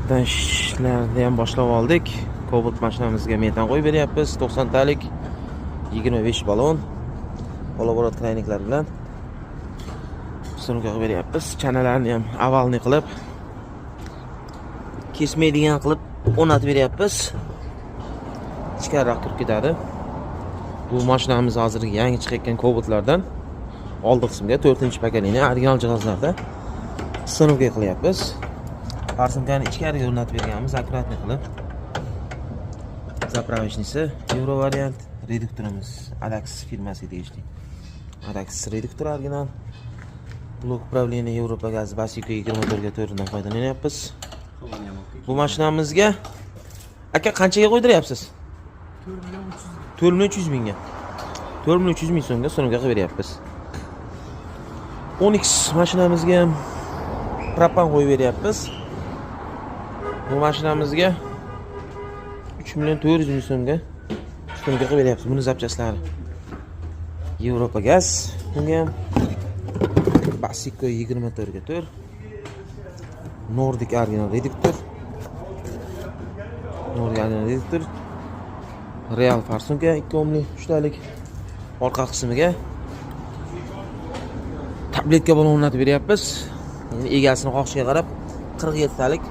Ertadan ishlarni ham boshlab oldik. Cobalt mashinamizga metan qo'yib beryapmiz. 90 talik 25 balon polovorot krayniklar bilan ustunuka qilib beryapmiz. Chanalarni ham avalni qilib kesmaydigan qilib o'rnatib beryapmiz. Ichkariroq kirib ketadi. Bu mashinamiz hozirgi yangi chiqayotgan Cobaltlardan oldi qismga 4-pokoleniya original jihozlarda ustunuka qilyapmiz. Farsunkani ichkariga o'rnatib berganmiz, akkuratni qilib. Zapravochnisi Euro variant, reduktorimiz Adax firmasiga tegishli. Adax reduktor original. Blok upravleniya Yevropa gaz Basiko 24 ga 4 dan foydalanyapmiz. Bu mashinamizga aka qanchaga qo'ydiryapsiz? 4.300 mingga. 4.300 ming so'mga ustunuka qilib beryapmiz. 10X mashinamizga ham propan qo'yib beryapmiz. Bu mashinamizga 3.400 ming so'mga ustunuka qilib beryapmiz. Buni zapchastlari Yevropa gaz. Bunga ham Basiko 24 ga 4. Nordic original reduktor. Nordic original reduktor. Real farsunka 2 ohmli 3 talik. Orqa qismiga tabletka balon o'rnatib beryapmiz. Endi egasini xohishiga qarab 47 talik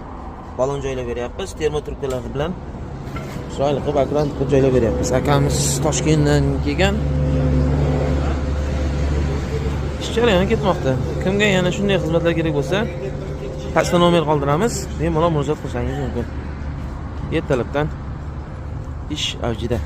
balon joylab beryapmiz. Termotrubkalar bilan chiroyli qilib akkurat qilib joylab beryapmiz. Akamiz Toshkentdan kelgan. Ish jarayoni ketmoqda. Kimga yana shunday xizmatlar kerak bo'lsa, pastda nomer qoldiramiz. Bemalol murojaat qilsangiz mumkin. Ertalabdan ish avjida.